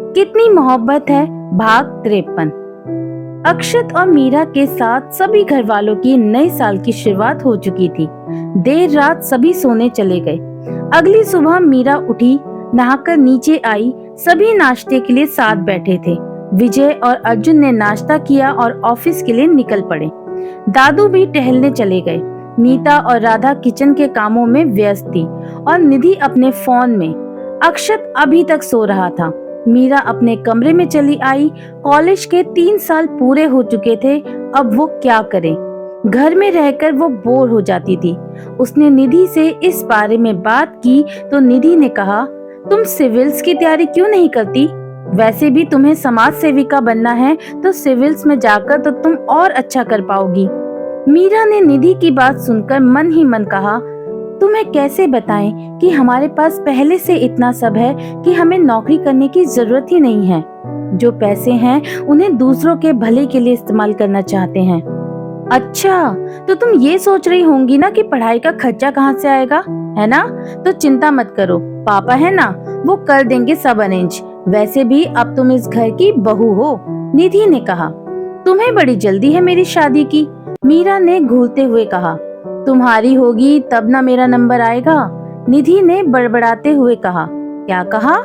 कितनी मोहब्बत है। भाग 53। अक्षत और मीरा के साथ सभी घर वालों की नए साल की शुरुआत हो चुकी थी। देर रात सभी सोने चले गए। अगली सुबह मीरा उठी, नहाकर नीचे आई। सभी नाश्ते के लिए साथ बैठे थे। विजय और अर्जुन ने नाश्ता किया और ऑफिस के लिए निकल पड़े। दादू भी टहलने चले गए। नीता और राधा किचन के कामों में व्यस्त थी और निधि अपने फोन में। अक्षत अभी तक सो रहा था। मीरा अपने कमरे में चली आई। कॉलेज के 3 साल पूरे हो चुके थे। अब वो क्या करे। घर में रहकर वो बोर हो जाती थी। उसने निधि से इस बारे में बात की तो निधि ने कहा, तुम सिविल्स की तैयारी क्यों नहीं करती? वैसे भी तुम्हें समाज सेविका बनना है तो सिविल्स में जाकर तो तुम और अच्छा कर पाओगी। मीरा ने निधि की बात सुनकर मन ही मन कहा, तुम्हें कैसे बताएं कि हमारे पास पहले से इतना सब है कि हमें नौकरी करने की जरूरत ही नहीं है। जो पैसे हैं उन्हें दूसरों के भले के लिए इस्तेमाल करना चाहते हैं। अच्छा, तो तुम ये सोच रही होंगी ना कि पढ़ाई का खर्चा कहाँ से आएगा, है ना? तो चिंता मत करो, पापा है ना, वो कर देंगे सब अरेंज। वैसे भी अब तुम इस घर की बहू हो। निधि ने कहा, तुम्हें बड़ी जल्दी है मेरी शादी की। मीरा ने घूरते हुए कहा, तुम्हारी होगी तब ना मेरा नंबर आएगा। निधि ने बड़बड़ाते हुए कहा, क्या कहा?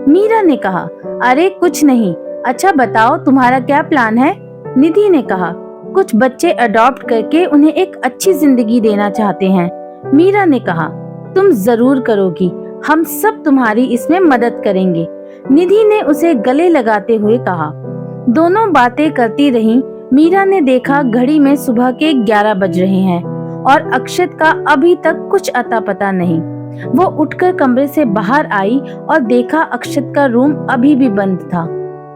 मीरा ने कहा, अरे कुछ नहीं। अच्छा बताओ तुम्हारा क्या प्लान है? निधि ने कहा, कुछ बच्चे अडॉप्ट करके उन्हें एक अच्छी जिंदगी देना चाहते हैं। मीरा ने कहा, तुम जरूर करोगी, हम सब तुम्हारी इसमें मदद करेंगे। निधि ने उसे गले लगाते हुए कहा। दोनों बातें करती रहीं। मीरा ने देखा घड़ी में सुबह के 11 बज रहे हैं और अक्षत का अभी तक कुछ अता पता नहीं। वो उठकर कमरे से बाहर आई और देखा अक्षत का रूम अभी भी बंद था।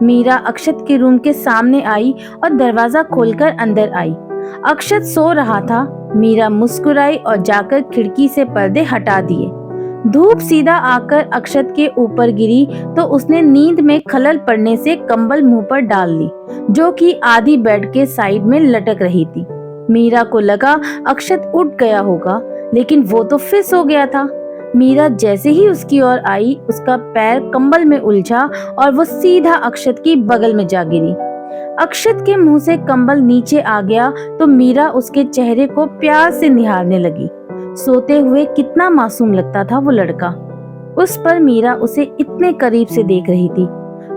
मीरा अक्षत के रूम के सामने आई और दरवाजा खोलकर अंदर आई। अक्षत सो रहा था। मीरा मुस्कुराई और जाकर खिड़की से पर्दे हटा दिए। धूप सीधा आकर अक्षत के ऊपर गिरी तो उसने नींद में खलल पड़ने से कंबल मुंह पर डाल ली, जो कि आधी बेड के साइड में लटक रही थी। मीरा को लगा अक्षत उठ गया होगा, लेकिन वो तो फिर सो गया था। मीरा जैसे ही उसकी ओर आई, उसका पैर कंबल में उलझा और वो सीधा अक्षत की बगल में जा गिरी। अक्षत के मुंह से कंबल नीचे आ गया तो मीरा उसके चेहरे को प्यार से निहारने लगी। सोते हुए कितना मासूम लगता था वो लड़का। उस पर मीरा उसे इतने करीब से देख रही थी।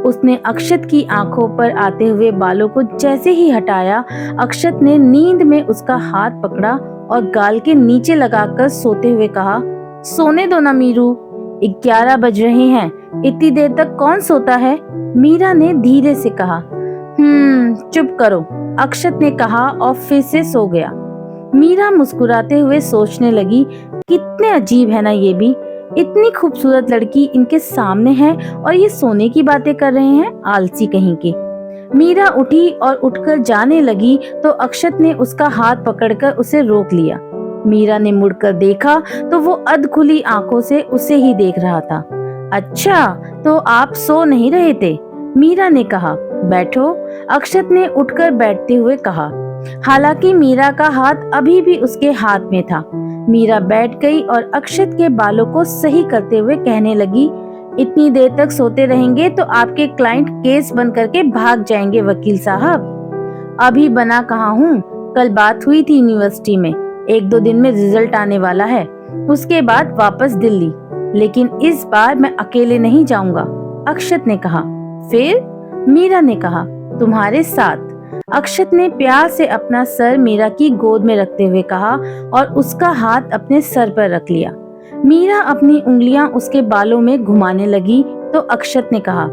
उसने अक्षत की आंखों पर आते हुए बालों को जैसे ही हटाया, अक्षत ने नींद में उसका हाथ पकड़ा और गाल के नीचे लगाकर सोते हुए कहा, सोने दो ना मीरू, 11 बज रहे हैं, इतनी देर तक कौन सोता है? मीरा ने धीरे से कहा। चुप करो, अक्षत ने कहा और फिर से सो गया। मीरा मुस्कुराते हुए सोचने लगी, कितने अजीब है ना ये भी। इतनी खूबसूरत लड़की इनके सामने है और ये सोने की बातें कर रहे हैं, आलसी कहीं के। मीरा उठी और उठकर जाने लगी तो अक्षत ने उसका हाथ पकड़कर उसे रोक लिया। मीरा ने मुड़कर देखा तो वो अधखुली आंखों से उसे ही देख रहा था। अच्छा, तो आप सो नहीं रहे थे? मीरा ने कहा। बैठो, अक्षत ने उठकर बैठते हुए कहा। हालांकि मीरा का हाथ अभी भी उसके हाथ में था। मीरा बैठ गई और अक्षत के बालों को सही करते हुए कहने लगी, इतनी देर तक सोते रहेंगे तो आपके क्लाइंट केस बंद करके भाग जाएंगे वकील साहब। अभी बना कहाँ हूँ, कल बात हुई थी यूनिवर्सिटी में, 1-2 दिन में रिजल्ट आने वाला है, उसके बाद वापस दिल्ली। लेकिन इस बार मैं अकेले नहीं जाऊंगा, अक्षत ने कहा। फिर? मीरा ने कहा, तुम्हारे साथ। अक्षत ने प्यार से अपना सर मीरा की गोद में रखते हुए कहा और उसका हाथ अपने सर पर रख लिया। मीरा अपनी उंगलियां उसके बालों में घुमाने लगी तो अक्षत ने कहा,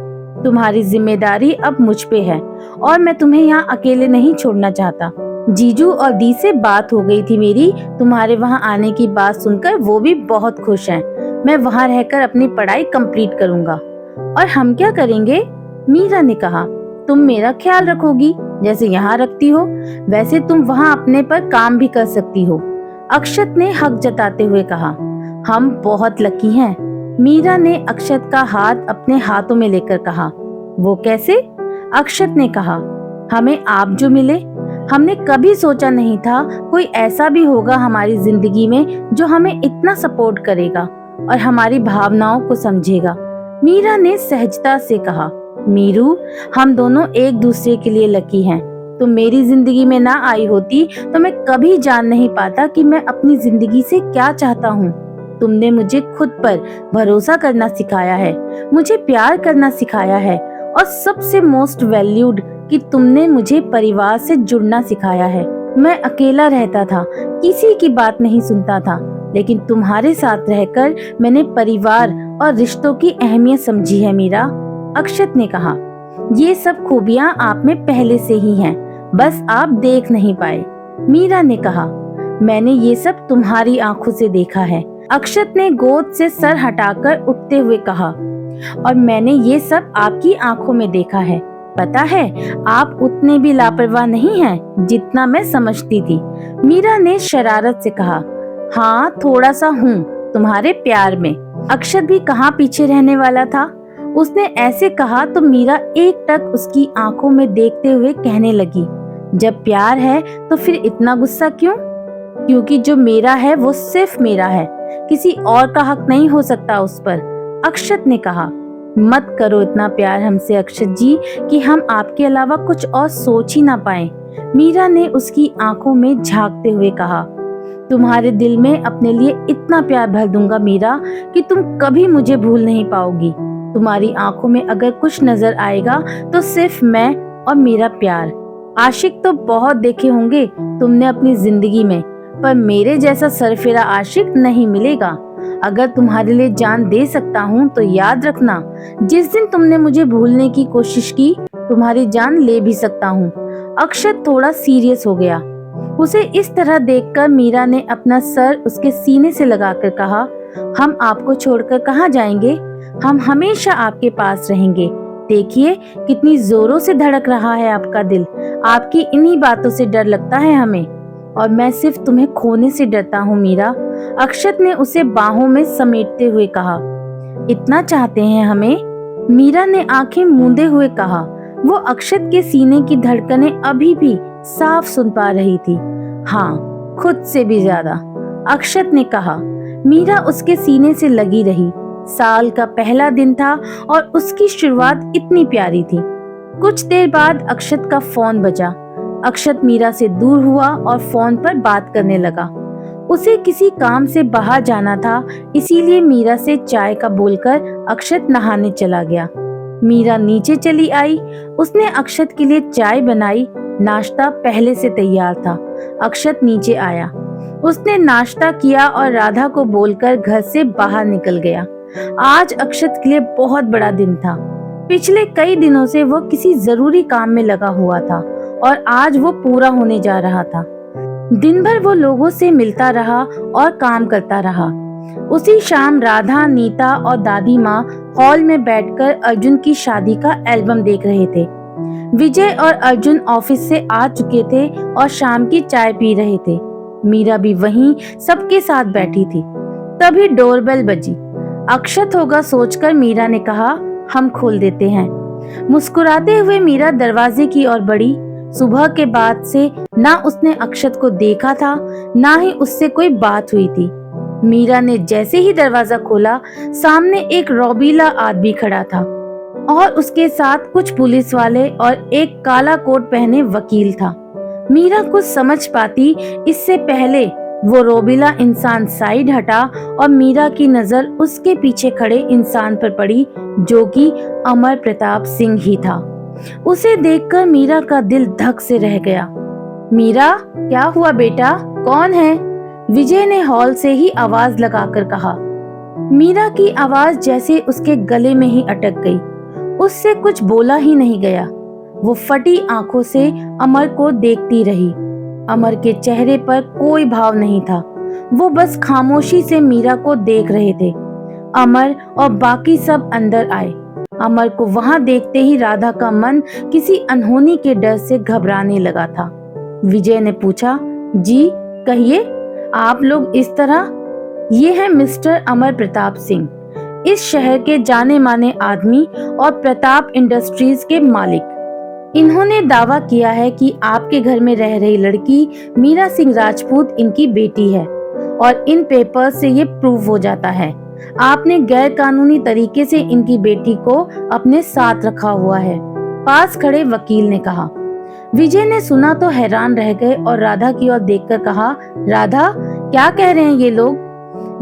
तुम्हारी जिम्मेदारी अब मुझ पे है और मैं तुम्हें यहाँ अकेले नहीं छोड़ना चाहता। जीजू और दी से बात हो गई थी मेरी, तुम्हारे वहाँ आने की बात सुनकर वो भी बहुत खुश हैं। मैं वहाँ रहकर अपनी पढ़ाई कंप्लीट करूँगा। और हम क्या करेंगे? मीरा ने कहा, तुम मेरा ख्याल रखोगी जैसे यहाँ रखती हो, वैसे तुम वहाँ अपने पर काम भी कर सकती हो। अक्षत ने हक जताते हुए कहा। हम बहुत लकी हैं। मीरा ने अक्षत का हाथ अपने हाथों में लेकर कहा। वो कैसे? अक्षत ने कहा, हमें आप जो मिले, हमने कभी सोचा नहीं था कोई ऐसा भी होगा हमारी जिंदगी में जो हमें इतना सपोर्ट करेगा और हमारी भावनाओं को समझेगा। मीरा ने सहजता से कहा। मीरू, हम दोनों एक दूसरे के लिए लकी हैं। तुम मेरी जिंदगी में ना आई होती तो मैं कभी जान नहीं पाता कि मैं अपनी जिंदगी से क्या चाहता हूँ। तुमने मुझे खुद पर भरोसा करना सिखाया है, मुझे प्यार करना सिखाया है और सबसे मोस्ट वैल्यूड कि तुमने मुझे परिवार से जुड़ना सिखाया है। मैं अकेला रहता था, किसी की बात नहीं सुनता था, लेकिन तुम्हारे साथ रहकर मैंने परिवार और रिश्तों की अहमियत समझी है मीरा। अक्षत ने कहा, ये सब खूबियां आप में पहले से ही हैं, बस आप देख नहीं पाए। मीरा ने कहा, मैंने ये सब तुम्हारी आंखों से देखा है। अक्षत ने गोद से सर हटाकर उठते हुए कहा, और मैंने ये सब आपकी आंखों में देखा है। पता है, आप उतने भी लापरवाह नहीं हैं जितना मैं समझती थी। मीरा ने शरारत से कहा, हाँ थोड़ा सा हूँ तुम्हारे प्यार में। अक्षत भी कहाँ पीछे रहने वाला था। उसने ऐसे कहा तो मीरा एक टक उसकी आंखों में देखते हुए कहने लगी, जब प्यार है तो फिर इतना गुस्सा क्यों? क्योंकि जो मेरा है वो सिर्फ मेरा है, किसी और का हक नहीं हो सकता उस पर। अक्षत ने कहा, मत करो इतना प्यार हमसे अक्षत जी कि हम आपके अलावा कुछ और सोच ही ना पाए। मीरा ने उसकी आंखों में झांकते हुए कहा, तुम्हारे दिल में अपने लिए इतना प्यार भर दूंगा मीरा कि तुम कभी मुझे भूल नहीं पाओगी। तुम्हारी आंखों में अगर कुछ नजर आएगा तो सिर्फ मैं और मेरा प्यार। आशिक तो बहुत देखे होंगे तुमने अपनी जिंदगी में, पर मेरे जैसा सरफेरा आशिक नहीं मिलेगा। अगर तुम्हारे लिए जान दे सकता हूँ तो याद रखना, जिस दिन तुमने मुझे भूलने की कोशिश की तुम्हारी जान ले भी सकता हूँ। अक्षत थोड़ा सीरियस हो गया। उसे इस तरह देखकर मीरा ने अपना सर उसके सीने से लगाकर कहा, हम आपको छोड़कर कहाँ जाएंगे, हम हमेशा आपके पास रहेंगे। देखिए कितनी जोरों से धड़क रहा है आपका दिल, आपकी इन्हीं बातों से डर लगता है हमें, और मैं सिर्फ तुम्हें खोने से डरता हूँ मीरा। अक्षत ने उसे बाहों में समेटते हुए कहा, इतना चाहते हैं हमें? मीरा ने आंखें मूंदे हुए कहा। वो अक्षत के सीने की धड़कनें अभी भी साफ सुन पा रही थी। हाँ, खुद से भी ज्यादा, अक्षत ने कहा। मीरा उसके सीने से लगी रही। साल का पहला दिन था और उसकी शुरुआत इतनी प्यारी थी। कुछ देर बाद अक्षत का फोन बजा। अक्षत मीरा से दूर हुआ और फोन पर बात करने लगा। उसे किसी काम से बाहर जाना था, इसीलिए मीरा से चाय का बोलकर अक्षत नहाने चला गया। मीरा नीचे चली आई। उसने अक्षत के लिए चाय बनाई। नाश्ता पहले से तैयार था। अक्षत नीचे आया। उसने नाश्ता किया और राधा को बोलकर घर से बाहर निकल गया। आज अक्षत के लिए बहुत बड़ा दिन था। पिछले कई दिनों से वो किसी जरूरी काम में लगा हुआ था और आज वो पूरा होने जा रहा था। दिन भर वो लोगों से मिलता रहा और काम करता रहा। उसी शाम राधा, नीता और दादी माँ हॉल में बैठकर अर्जुन की शादी का एल्बम देख रहे थे। विजय और अर्जुन ऑफिस से आ चुके थे और शाम की चाय पी रहे थे। मीरा भी वहीं सबके साथ बैठी थी। तभी डोरबेल बजी। अक्षत होगा सोचकर मीरा ने कहा, हम खोल देते हैं। मुस्कुराते हुए मीरा दरवाजे की ओर बढ़ी। सुबह के बाद से ना उसने अक्षत को देखा था, ना ही उससे कोई बात हुई थी। मीरा ने जैसे ही दरवाजा खोला, सामने एक रोबीला आदमी खड़ा था और उसके साथ कुछ पुलिस वाले और एक काला कोट पहने वकील था। मीरा कुछ समझ पाती इससे पहले वो रोबीला इंसान साइड हटा और मीरा की नजर उसके पीछे खड़े इंसान पर पड़ी, जो कि अमर प्रताप सिंह ही था। उसे देखकर मीरा का दिल धक से रह गया। मीरा, क्या हुआ बेटा, कौन है? विजय ने हॉल से ही आवाज लगाकर कहा। मीरा की आवाज जैसे उसके गले में ही अटक गई। उससे कुछ बोला ही नहीं गया। वो फटी आंखों से अमर को देखती रही। अमर के चेहरे पर कोई भाव नहीं था। वो बस खामोशी से मीरा को देख रहे थे। अमर और बाकी सब अंदर आए। अमर को वहां देखते ही राधा का मन किसी अनहोनी के डर से घबराने लगा था। विजय ने पूछा, जी कहिए, आप लोग इस तरह? ये है मिस्टर अमर प्रताप सिंह, इस शहर के जाने माने आदमी और प्रताप इंडस्ट्रीज के मालिक। इन्होंने दावा किया है कि आपके घर में रह रही लड़की मीरा सिंह राजपूत इनकी बेटी है और इन पेपर से ये प्रूव हो जाता है। आपने गैर कानूनी तरीके से इनकी बेटी को अपने साथ रखा हुआ है। पास खड़े वकील ने कहा। विजय ने सुना तो हैरान रह गए और राधा की ओर देखकर कहा, राधा, क्या कह रहे हैं ये लोग?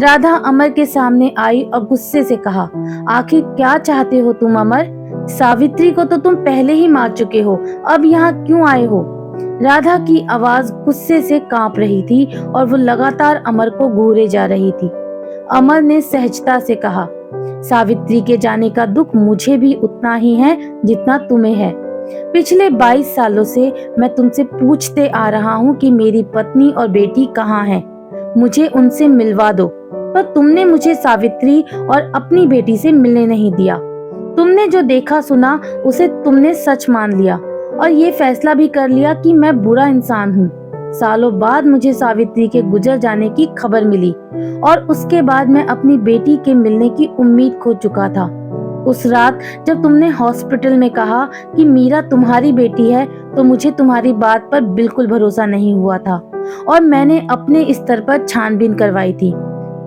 राधा अमर के सामने आई और गुस्से से कहा, आखिर क्या चाहते हो तुम अमर? सावित्री को तो तुम पहले ही मार चुके हो, अब यहाँ क्यों आए हो? राधा की आवाज गुस्से से कांप रही थी और वो लगातार अमर को घूरे जा रही थी। अमर ने सहजता से कहा, सावित्री के जाने का दुख मुझे भी उतना ही है जितना तुम्हें है। पिछले 22 सालों से मैं तुमसे पूछते आ रहा हूँ कि मेरी पत्नी और बेटी कहाँ हैं? मुझे उनसे मिलवा दो, पर तुमने मुझे सावित्री और अपनी बेटी से मिलने नहीं दिया। तुमने जो देखा सुना उसे तुमने सच मान लिया और ये फैसला भी कर लिया कि मैं बुरा इंसान हूँ। सालों बाद मुझे सावित्री के गुजर जाने की खबर मिली और उसके बाद मैं अपनी बेटी के मिलने की उम्मीद खो चुका था। उस रात जब तुमने हॉस्पिटल में कहा कि मीरा तुम्हारी बेटी है, तो मुझे तुम्हारी बात पर बिल्कुल भरोसा नहीं हुआ था और मैंने अपने स्तर पर छानबीन करवाई थी।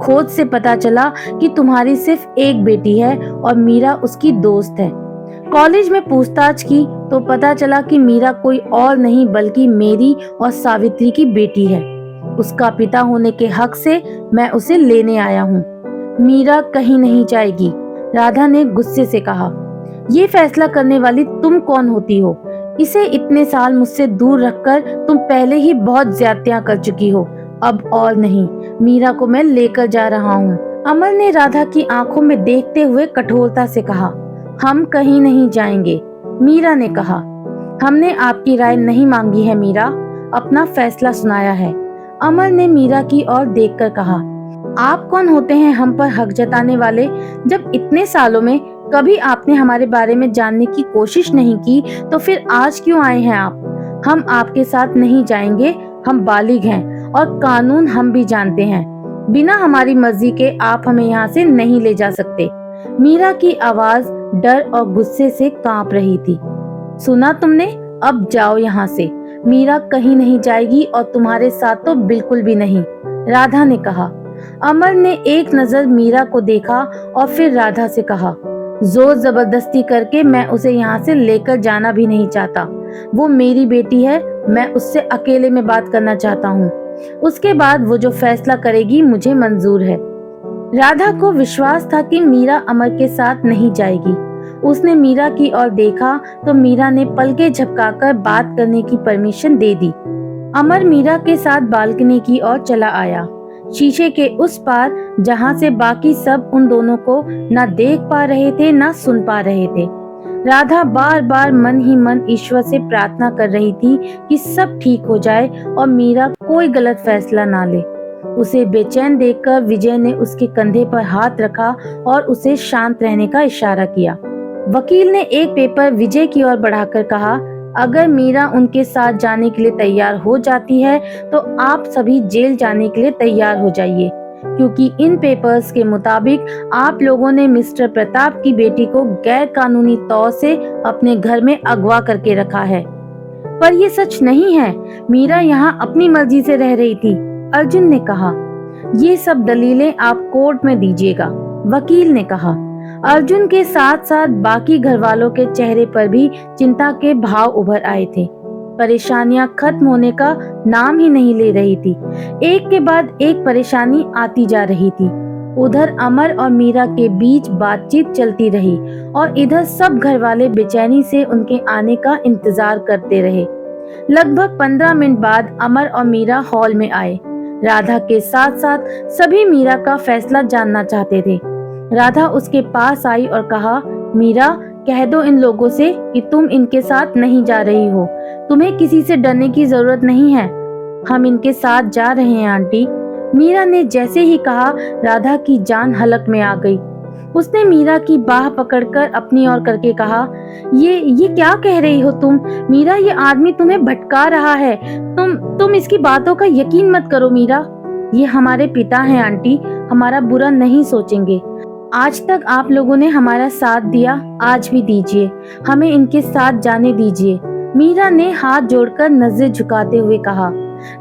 खोज से पता चला कि तुम्हारी सिर्फ एक बेटी है और मीरा उसकी दोस्त है। कॉलेज में पूछताछ की तो पता चला कि मीरा कोई और नहीं बल्कि मेरी और सावित्री की बेटी है। उसका पिता होने के हक से मैं उसे लेने आया हूँ। मीरा कहीं नहीं जाएगी, राधा ने गुस्से से कहा। ये फैसला करने वाली तुम कौन होती हो? इसे इतने साल मुझसे दूर रखकर तुम पहले ही बहुत ज्यादतियां कर चुकी हो। अब और नहीं, मीरा को मैं लेकर जा रहा हूँ। अमर ने राधा की आंखों में देखते हुए कठोरता से कहा। हम कहीं नहीं जाएंगे, मीरा ने कहा। हमने आपकी राय नहीं मांगी है मीरा, अपना फैसला सुनाया है। अमर ने मीरा की ओर देखकर कहा, आप कौन होते हैं हम पर हक जताने वाले? जब इतने सालों में कभी आपने हमारे बारे में जानने की कोशिश नहीं की तो फिर आज क्यों आए हैं आप? हम आपके साथ नहीं जाएंगे, हम बालिग हैं और कानून हम भी जानते हैं। बिना हमारी मर्जी के आप हमें यहाँ से नहीं ले जा सकते। मीरा की आवाज डर और गुस्से से कांप रही थी। सुना तुमने, अब जाओ यहाँ से। मीरा कहीं नहीं जाएगी और तुम्हारे साथ तो बिल्कुल भी नहीं, राधा ने कहा। अमर ने एक नजर मीरा को देखा और फिर राधा से कहा, जोर जबरदस्ती करके मैं उसे यहाँ से लेकर जाना भी नहीं चाहता। वो मेरी बेटी है, मैं उससे अकेले में बात करना चाहता हूँ। उसके बाद वो जो फैसला करेगी मुझे मंजूर है। राधा को विश्वास था कि मीरा अमर के साथ नहीं जाएगी। उसने मीरा की ओर देखा तो मीरा ने पलकें झपकाकर बात करने की परमिशन दे दी। अमर मीरा के साथ बालकनी की ओर चला आया, शीशे के उस पार जहां से बाकी सब उन दोनों को ना देख पा रहे थे ना सुन पा रहे थे। राधा बार बार मन ही मन ईश्वर से प्रार्थना कर रही थी कि सब ठीक हो जाए और मीरा कोई गलत फैसला ना ले। उसे बेचैन देखकर विजय ने उसके कंधे पर हाथ रखा और उसे शांत रहने का इशारा किया। वकील ने एक पेपर विजय की ओर बढ़ाकर कहा, अगर मीरा उनके साथ जाने के लिए तैयार हो जाती है तो आप सभी जेल जाने के लिए तैयार हो जाइए, क्योंकि इन पेपर्स के मुताबिक आप लोगों ने मिस्टर प्रताप की बेटी को गैर कानूनी तौर से अपने घर में अगवा करके रखा है। पर ये सच नहीं है, मीरा यहाँ अपनी मर्जी से रह रही थी, अर्जुन ने कहा। ये सब दलीलें आप कोर्ट में दीजिएगा, वकील ने कहा। अर्जुन के साथ साथ बाकी घर वालों के चेहरे पर भी चिंता के भाव उभर आए थे। परेशानियां खत्म होने का नाम ही नहीं ले रही थी। एक के बाद एक परेशानी आती जा रही थी। उधर अमर और मीरा के बीच बातचीत चलती रही और इधर सब घर वाले बेचैनी से उनके आने का इंतजार करते रहे। लगभग 15 मिनट बाद अमर और मीरा हॉल में आए। राधा के साथ साथ सभी मीरा का फैसला जानना चाहते थे। राधा उसके पास आई और कहा, मीरा, कह दो इन लोगों से कि तुम इनके साथ नहीं जा रही हो। तुम्हें किसी से डरने की जरूरत नहीं है। हम इनके साथ जा रहे हैं आंटी। मीरा ने जैसे ही कहा, राधा की जान हलक में आ गई। उसने मीरा की बाह पकड़कर अपनी ओर करके कहा, ये क्या कह रही हो तुम? मीरा, ये आदमी तुम्हें भटका रहा है। तुम इसकी बातों का यकीन मत करो मीरा। ये हमारे पिता हैं आंटी, हमारा बुरा नहीं सोचेंगे। आज तक आप लोगों ने हमारा साथ दिया, आज भी दीजिए, हमें इनके साथ जाने दीजिए। मीरा ने हाथ जोड़कर नजर झुकाते हुए कहा।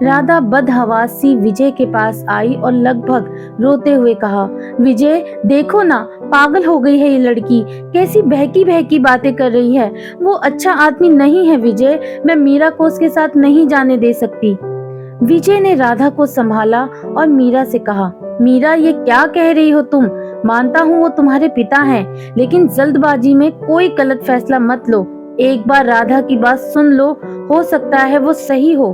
राधा बदहवास सी विजय के पास आई और लगभग रोते हुए कहा, विजय देखो ना, पागल हो गई है ये लड़की, कैसी बहकी बहकी बातें कर रही है। वो अच्छा आदमी नहीं है विजय, मैं मीरा को उसके साथ नहीं जाने दे सकती। विजय ने राधा को संभाला और मीरा से कहा, मीरा ये क्या कह रही हो तुम? मानता हूँ वो तुम्हारे पिता हैं, लेकिन जल्दबाजी में कोई गलत फैसला मत लो। एक बार राधा की बात सुन लो, हो सकता है वो सही हो।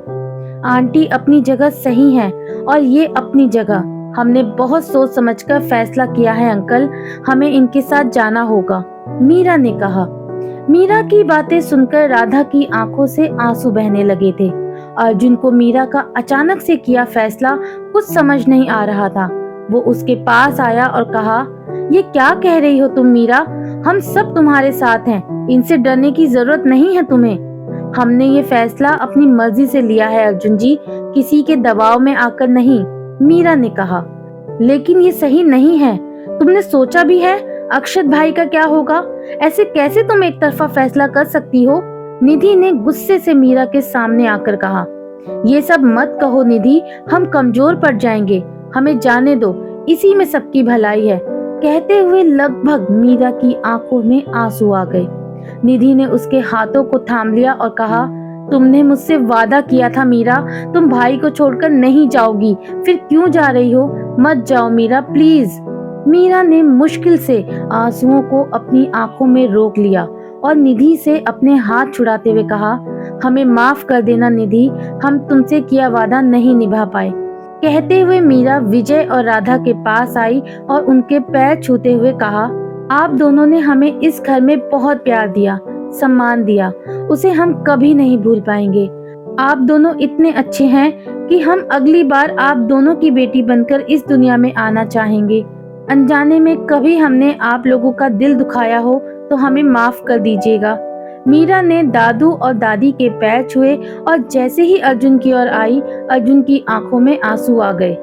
आंटी अपनी जगह सही हैं और ये अपनी जगह। हमने बहुत सोच समझकर फैसला किया है अंकल, हमें इनके साथ जाना होगा, मीरा ने कहा। मीरा की बातें सुनकर राधा की आंखों से आंसू बहने लगे थे। अर्जुन को मीरा का अचानक से किया फैसला कुछ समझ नहीं आ रहा था। वो उसके पास आया और कहा, ये क्या कह रही हो तुम मीरा? हम सब तुम्हारे साथ हैं, इनसे डरने की जरूरत नहीं है तुम्हें। हमने ये फैसला अपनी मर्जी से लिया है अर्जुन जी, किसी के दबाव में आकर नहीं, मीरा ने कहा। लेकिन ये सही नहीं है, तुमने सोचा भी है अक्षत भाई का क्या होगा? ऐसे कैसे तुम एक तरफा फैसला कर सकती हो? निधि ने गुस्से से मीरा के सामने आकर कहा, ये सब मत कहो निधि, हम कमजोर पड़ जाएंगे, हमें जाने दो, इसी में सबकी भलाई है। कहते हुए लगभग मीरा की आंखों में आंसू आ गए। निधि ने उसके हाथों को थाम लिया और कहा, तुमने मुझसे वादा किया था मीरा, तुम भाई को छोड़कर नहीं जाओगी, फिर क्यों जा रही हो? मत जाओ मीरा प्लीज। मीरा ने मुश्किल से आंसुओं को अपनी आंखों में रोक लिया और निधि से अपने हाथ छुड़ाते हुए कहा, हमें माफ कर देना निधि, हम तुमसे किया वादा नहीं निभा पाए। कहते हुए मीरा विजय और राधा के पास आई और उनके पैर छूते हुए कहा, आप दोनों ने हमें इस घर में बहुत प्यार दिया, सम्मान दिया, उसे हम कभी नहीं भूल पाएंगे। आप दोनों इतने अच्छे हैं कि हम अगली बार आप दोनों की बेटी बनकर इस दुनिया में आना चाहेंगे। अनजाने में कभी हमने आप लोगों का दिल दुखाया हो तो हमें माफ कर दीजिएगा। मीरा ने दादू और दादी के पैर छुए और जैसे ही अर्जुन की ओर आई, अर्जुन की आंखों में आंसू आ गए।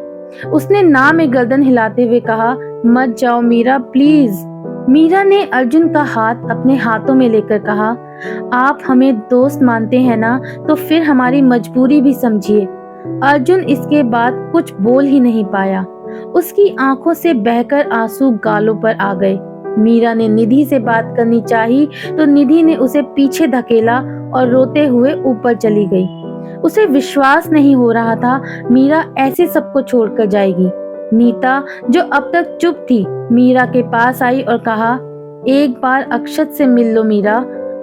उसने ना में गर्दन हिलाते हुए कहा, मत जाओ मीरा प्लीज। मीरा ने अर्जुन का हाथ अपने हाथों में लेकर कहा, आप हमें दोस्त मानते हैं ना, तो फिर हमारी मजबूरी भी समझिए। अर्जुन इसके बाद कुछ बोल ही नहीं पाया। उसकी आंखों से बहकर आंसू गालों पर आ गए। मीरा ने निधि से बात करनी चाही तो निधि ने उसे पीछे धकेला और रोते हुए ऊपर चली गई। उसे विश्वास नहीं हो रहा था मीरा ऐसे सबको छोड़कर जाएगी। नीता जो अब तक चुप थी, मीरा के पास आई और कहा, एक बार अक्षत से मिल लो मीरा,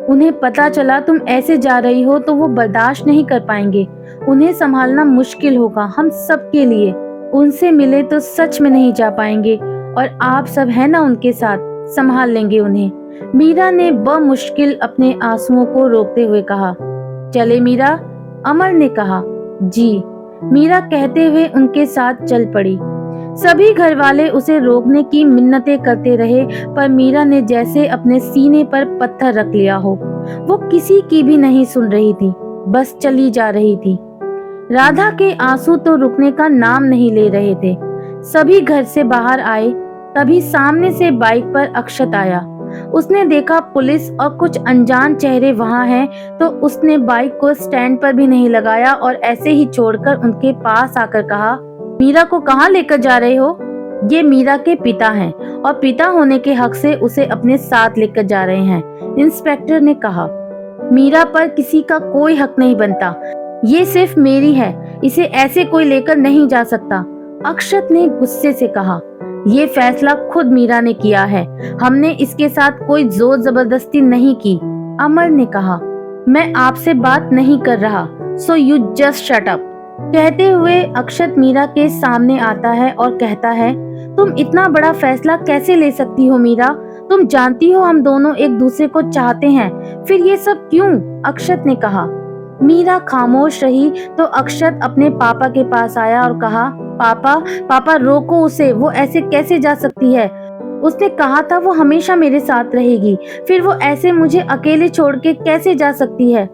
उन्हें पता चला तुम ऐसे जा रही हो तो वो बर्दाश्त नहीं कर पाएंगे, उन्हें संभालना मुश्किल होगा हम सबके लिए। उनसे मिले तो सच में नहीं जा पाएंगे और आप सब है ना उनके साथ, संभाल लेंगे उन्हें। मीरा ने बमुश्किल अपने आंसुओं को रोकते हुए कहा, चले मीरा? अमर ने कहा, जी। मीरा कहते हुए उनके साथ चल पड़ी। सभी घर वाले उसे रोकने की मिन्नतें करते रहे, पर मीरा ने जैसे अपने सीने पर पत्थर रख लिया हो। वो किसी की भी नहीं सुन रही थी, बस चली जा रही थी। राधा के आंसू तो रुकने का नाम नहीं ले रहे थे। सभी घर से बाहर आए, तभी सामने से बाइक पर अक्षत आया। उसने देखा पुलिस और कुछ अनजान चेहरे वहां हैं, तो उसने बाइक को स्टैंड पर भी नहीं लगाया और ऐसे ही छोड़कर उनके पास आकर कहा, मीरा को कहाँ लेकर जा रहे हो? ये मीरा के पिता हैं और पिता होने के हक से उसे अपने साथ लेकर जा रहे हैं, इंस्पेक्टर ने कहा। मीरा पर किसी का कोई हक नहीं बनता, ये सिर्फ मेरी है, इसे ऐसे कोई लेकर नहीं जा सकता, अक्षत ने गुस्से से कहा। ये फैसला खुद मीरा ने किया है, हमने इसके साथ कोई जोर जबरदस्ती नहीं की, अमर ने कहा। मैं आपसे बात नहीं कर रहा, so you just shut up. कहते हुए अक्षत मीरा के सामने आता है और कहता है, तुम इतना बड़ा फैसला कैसे ले सकती हो मीरा? तुम जानती हो हम दोनों एक दूसरे को चाहते हैं, फिर ये सब क्यों? अक्षत ने कहा। मीरा खामोश रही तो अक्षत अपने पापा के पास आया और कहा, पापा रोको उसे, वो ऐसे कैसे जा सकती है? उसने कहा था वो हमेशा मेरे साथ रहेगी, फिर वो ऐसे मुझे अकेले छोड़ के कैसे जा सकती है?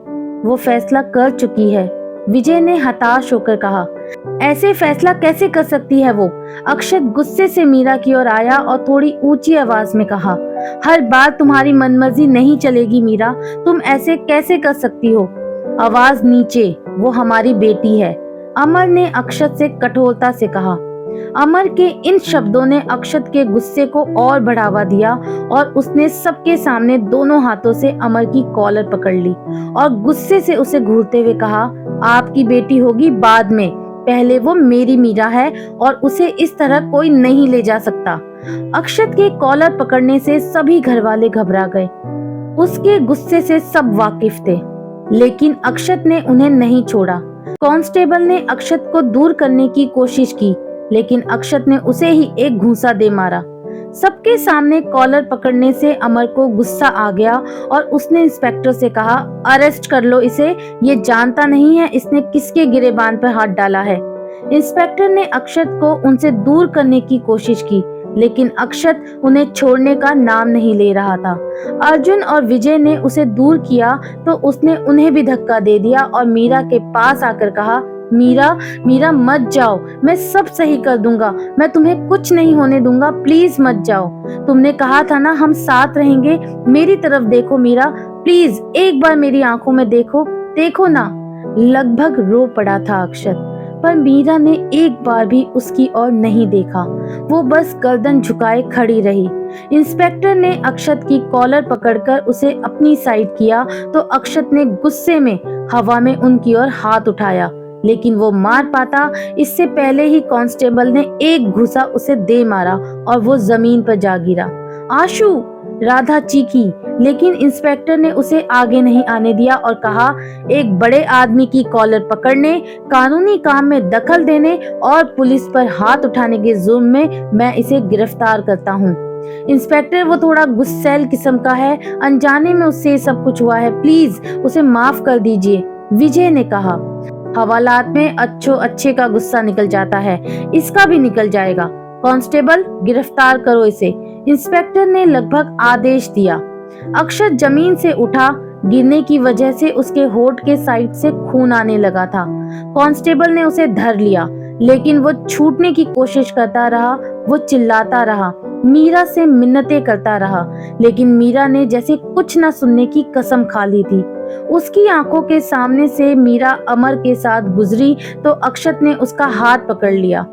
वो फैसला कर चुकी है, विजय ने हताश होकर कहा। ऐसे फैसला कैसे कर सकती है वो? अक्षत गुस्से से मीरा की ओर आया और थोड़ी ऊंची आवाज में कहा, हर बार तुम्हारी मनमर्जी नहीं चलेगी मीरा, तुम ऐसे कैसे कर सकती हो? आवाज नीचे, वो हमारी बेटी है। अमर ने अक्षत से कठोरता से कहा। अमर के इन शब्दों ने अक्षत के गुस्से को और बढ़ावा दिया और उसने सबके सामने दोनों हाथों से अमर की कॉलर पकड़ ली और गुस्से से उसे घूरते हुए कहा, आपकी बेटी होगी बाद में, पहले वो मेरी मीरा है और उसे इस तरह कोई नहीं ले जा सकता। अक्षत के कॉलर पकड़ने से सभी घर वाले घबरा गए। उसके गुस्से से सब वाकिफ थे, लेकिन अक्षत ने उन्हें नहीं छोड़ा। कांस्टेबल ने अक्षत को दूर करने की कोशिश की, लेकिन अक्षत ने उसे ही एक घूंसा दे मारा। सबके सामने कॉलर पकड़ने से अमर को गुस्सा आ गया और उसने इंस्पेक्टर से कहा, अरेस्ट कर लो इसे, ये जानता नहीं है इसने किसके गिरेबान पर हाथ डाला है। इंस्पेक्टर ने अक्षत को उनसे दूर करने की कोशिश की, लेकिन अक्षत उन्हें छोड़ने का नाम नहीं ले रहा था। अर्जुन और विजय ने उसे दूर किया तो उसने उन्हें भी धक्का दे दिया और मीरा के पास आकर कहा, मीरा मीरा मत जाओ, मैं सब सही कर दूंगा, मैं तुम्हें कुछ नहीं होने दूंगा, प्लीज मत जाओ। तुमने कहा था ना हम साथ रहेंगे, मेरी तरफ देखो मीरा, प्लीज एक बार मेरी आंखों में देखो, देखो ना। लगभग रो पड़ा था अक्षत, पर मीरा ने एक बार भी उसकी ओर नहीं देखा। वो बस गर्दन झुकाए खड़ी रही। इंस्पेक्टर ने अक्षत की कॉलर पकड़कर उसे अपनी साइड किया तो अक्षत ने गुस्से में हवा में उनकी ओर हाथ उठाया, लेकिन वो मार पाता इससे पहले ही कांस्टेबल ने एक घूंसा उसे दे मारा और वो जमीन पर जा गिरा। आशु, राधा चीखी, लेकिन इंस्पेक्टर ने उसे आगे नहीं आने दिया और कहा, एक बड़े आदमी की कॉलर पकड़ने, कानूनी काम में दखल देने और पुलिस पर हाथ उठाने के जुर्म में मैं इसे गिरफ्तार करता हूँ। इंस्पेक्टर वो थोड़ा गुस्सैल किस्म का है, अनजाने में उससे सब कुछ हुआ है, प्लीज उसे माफ कर दीजिए, विजय ने कहा। हवालात में अच्छे का गुस्सा निकल जाता है, इसका भी निकल जाएगा। कांस्टेबल, गिरफ्तार करो इसे, इंस्पेक्टर ने लगभग आदेश दिया। अक्षत जमीन से उठा, गिरने की वजह से उसके होठ के साइड से खून आने लगा था। कांस्टेबल ने उसे धर लिया, लेकिन वो छूटने की कोशिश करता रहा। वो चिल्लाता रहा, मीरा से मिन्नतें करता रहा, लेकिन मीरा ने जैसे कुछ न सुनने की कसम खा ली थी। उसकी आंखों के सामने से मीरा अमर के साथ गुजरी तो अक्षत ने उसका हाथ पकड़ लिया।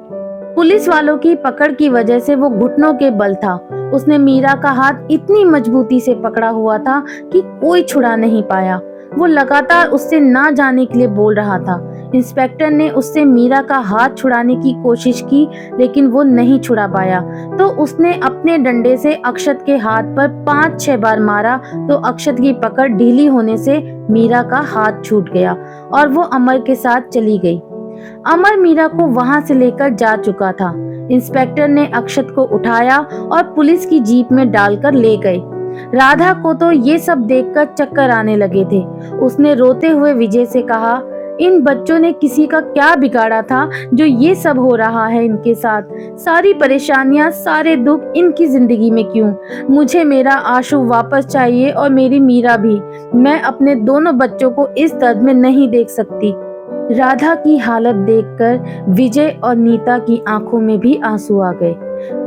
पुलिस वालों की पकड़ की वजह से वो घुटनों के बल था। उसने मीरा का हाथ इतनी मजबूती से पकड़ा हुआ था कि कोई छुड़ा नहीं पाया। वो लगातार उससे ना जाने के लिए बोल रहा था। इंस्पेक्टर ने उससे मीरा का हाथ छुड़ाने की कोशिश की, लेकिन वो नहीं छुड़ा पाया। तो उसने अपने डंडे से अक्षत के हाथ पर 5-6 बार मारा तो अक्षत की पकड़ ढीली होने से मीरा का हाथ छूट गया और वो अमर के साथ चली गई। अमर मीरा को वहां से लेकर जा चुका था। इंस्पेक्टर ने अक्षत को उठाया और पुलिस की जीप में डालकर ले गए। राधा को तो ये सब देखकर चक्कर आने लगे थे। उसने रोते हुए विजय से कहा, इन बच्चों ने किसी का क्या बिगाड़ा था जो ये सब हो रहा है इनके साथ? सारी परेशानियां, सारे दुख इनकी जिंदगी में क्यों? मुझे मेरा आशु वापस चाहिए और मेरी मीरा भी। मैं अपने दोनों बच्चों को इस दर्द में नहीं देख सकती। राधा की हालत देखकर विजय और नीता की आंखों में भी आंसू आ गए।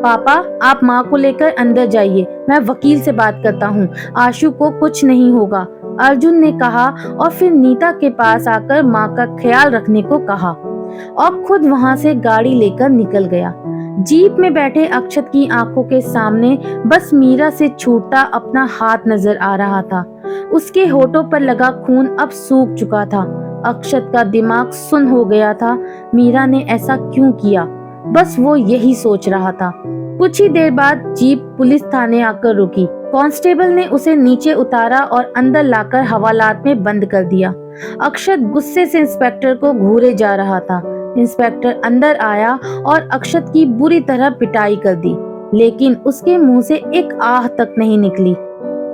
पापा, आप माँ को लेकर अंदर जाइए, मैं वकील से बात करता हूँ, आशु को कुछ नहीं होगा, अर्जुन ने कहा और फिर नीता के पास आकर माँ का ख्याल रखने को कहा और खुद वहाँ से गाड़ी लेकर निकल गया। जीप में बैठे अक्षत की आंखों के सामने बस मीरा से छूटता अपना हाथ नजर आ रहा था। उसके होठों पर लगा खून अब सूख चुका था। अक्षत का दिमाग सुन्न हो गया था। मीरा ने ऐसा क्यों किया? बस वो यही सोच रहा था। कुछ ही देर बाद जीप पुलिस थाने आकर रुकी। कांस्टेबल ने उसे नीचे उतारा और अंदर लाकर हवालात में बंद कर दिया। अक्षत गुस्से से इंस्पेक्टर को घूरे जा रहा था। इंस्पेक्टर अंदर आया और अक्षत की बुरी तरह पिटाई कर दी, लेकिन उसके मुंह से एक आह तक नहीं निकली।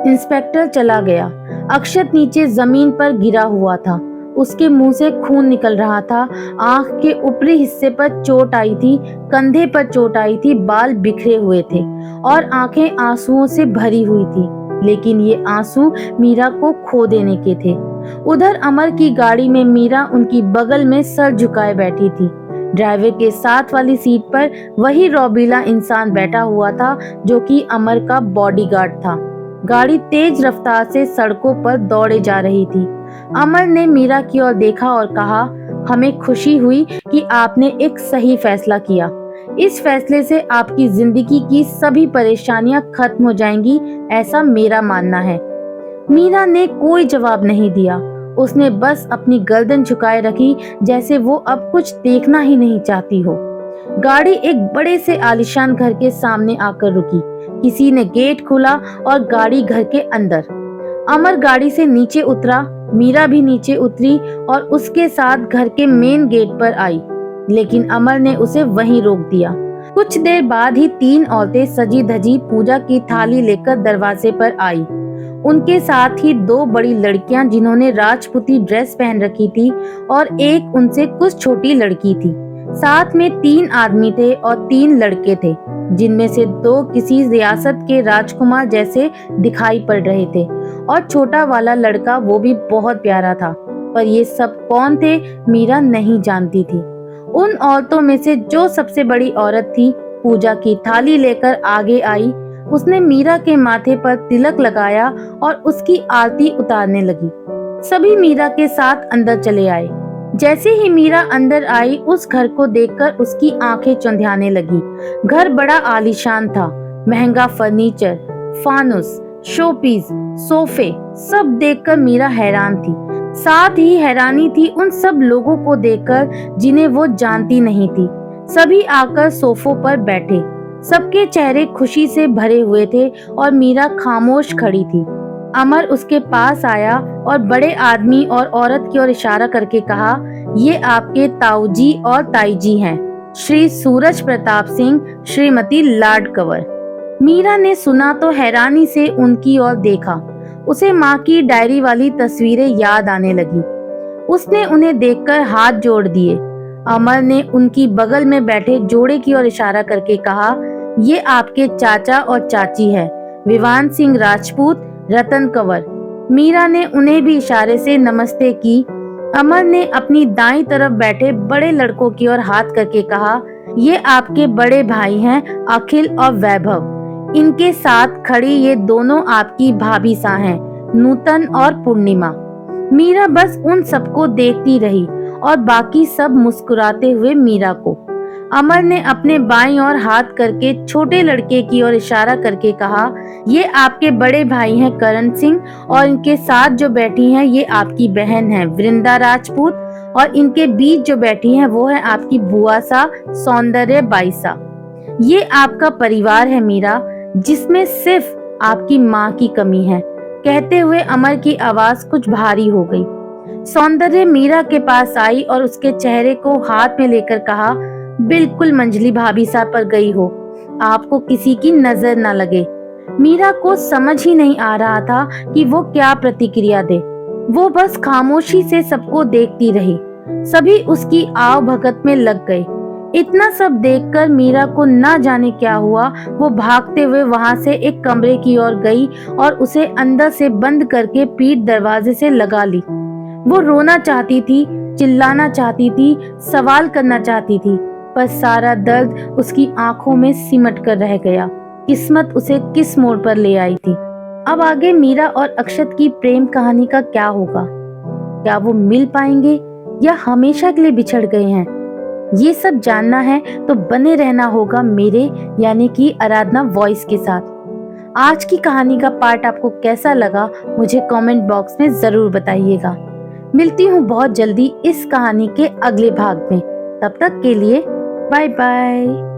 इंस्पेक्टर चला गया। अक्षत नीचे जमीन पर गिरा हुआ था। उसके मुंह से खून निकल रहा था। आंख के ऊपरी हिस्से पर चोट आई थी, कंधे पर चोट आई थी, बाल बिखरे हुए थे और आंखें आंसुओं से भरी हुई थी, लेकिन ये आंसू मीरा को खो देने के थे। उधर अमर की गाड़ी में मीरा उनकी बगल में सर झुकाए बैठी थी। ड्राइवर के साथ वाली सीट पर वही रौबीला इंसान बैठा हुआ था जो कि अमर का बॉडीगार्ड था। गाड़ी तेज रफ्तार से सड़कों पर दौड़े जा रही थी। अमर ने मीरा की ओर देखा और कहा, हमें खुशी हुई कि आपने एक सही फैसला किया। इस फैसले से आपकी जिंदगी की सभी परेशानियां खत्म हो जाएंगी, ऐसा मेरा मानना है। मीरा ने कोई जवाब नहीं दिया। उसने बस अपनी गर्दन झुकाए रखी, जैसे वो अब कुछ देखना ही नहीं चाहती हो। गाड़ी एक बड़े से आलीशान घर के सामने आकर रुकी। किसी ने गेट खोला और गाड़ी घर के अंदर। अमर गाड़ी से नीचे उतरा, मीरा भी नीचे उतरी और उसके साथ घर के मेन गेट पर आई, लेकिन अमर ने उसे वहीं रोक दिया। कुछ देर बाद ही 3 औरतें सजी धजी पूजा की थाली लेकर दरवाजे पर आई। उनके साथ ही 2 बड़ी लड़कियां जिन्होंने राजपूती ड्रेस पहन रखी थी और एक उनसे कुछ छोटी लड़की थी। साथ में 3 आदमी थे और 3 लड़के थे, जिनमें से 2 किसी रियासत के राजकुमार जैसे दिखाई पड़ रहे थे और छोटा वाला लड़का वो भी बहुत प्यारा था। पर ये सब कौन थे, मीरा नहीं जानती थी। उन औरतों में से जो सबसे बड़ी औरत थी, पूजा की थाली लेकर आगे आई। उसने मीरा के माथे पर तिलक लगाया और उसकी आरती उतारने लगी। सभी मीरा के साथ अंदर चले आए। जैसे ही मीरा अंदर आई, उस घर को देखकर उसकी आंखें चौंधियाने लगी। घर बड़ा आलीशान था। महंगा फर्नीचर, फानुस, शोपीस, सोफे सब देखकर मीरा हैरान थी। साथ ही हैरानी थी उन सब लोगों को देखकर जिन्हें वो जानती नहीं थी। सभी आकर सोफों पर बैठे। सबके चेहरे खुशी से भरे हुए थे और मीरा खामोश खड़ी थी। अमर उसके पास आया और बड़े आदमी और औरत की ओर इशारा करके कहा, ये आपके ताऊजी और ताईजी हैं, श्री सूरज प्रताप सिंह, श्रीमती लाड कंवर। मीरा ने सुना तो हैरानी से उनकी ओर देखा। उसे माँ की डायरी वाली तस्वीरें याद आने लगी। उसने उन्हें देखकर हाथ जोड़ दिए। अमर ने उनकी बगल में बैठे जोड़े की ओर इशारा करके कहा, ये आपके चाचा और चाची है, विवान सिंह राजपूत, रतन कंवर। मीरा ने उन्हें भी इशारे से नमस्ते की। अमर ने अपनी दाईं तरफ बैठे बड़े लड़कों की ओर हाथ करके कहा, ये आपके बड़े भाई हैं, अखिल और वैभव। इनके साथ खड़ी ये दोनों आपकी भाभी सा हैं, नूतन और पूर्णिमा। मीरा बस उन सबको देखती रही और बाकी सब मुस्कुराते हुए मीरा को। अमर ने अपने बाईं ओर हाथ करके छोटे लड़के की ओर इशारा करके कहा, ये आपके बड़े भाई हैं करण सिंह, और इनके साथ जो बैठी हैं ये आपकी बहन है वृंदा राजपूत, और इनके बीच जो बैठी हैं वो है आपकी बुआ सा सौंदर्य बाईसा। ये आपका परिवार है मीरा, जिसमें सिर्फ आपकी माँ की कमी है। कहते हुए अमर की आवाज कुछ भारी हो गई। सौंदर्य मीरा के पास आई और उसके चेहरे को हाथ में लेकर कहा, बिल्कुल मंजली भाभी सा पर गई हो, आपको किसी की नजर न लगे। मीरा को समझ ही नहीं आ रहा था कि वो क्या प्रतिक्रिया दे। वो बस खामोशी से सबको देखती रही। सभी उसकी आव भगत में लग गए। इतना सब देखकर मीरा को ना जाने क्या हुआ। वो भागते हुए वहां से एक कमरे की ओर गई और उसे अंदर से बंद करके पीठ दरवाजे से लगा ली। वो रोना चाहती थी, चिल्लाना चाहती थी, सवाल करना चाहती थी, पर सारा दर्द उसकी आंखों में सिमट कर रह गया। किस्मत उसे किस मोड़ पर ले आई थी। अब आगे मीरा और अक्षत की प्रेम कहानी का क्या होगा? क्या वो मिल पाएंगे या हमेशा के लिए बिछड़ गए हैं? ये सब जानना है तो बने रहना होगा मेरे यानी कि आराधना वॉइस के साथ। आज की कहानी का पार्ट आपको कैसा लगा मुझे कमेंट बॉक्स में जरूर बताइएगा। मिलती हूँ बहुत जल्दी इस कहानी के अगले भाग में। तब तक के लिए बाय बाय।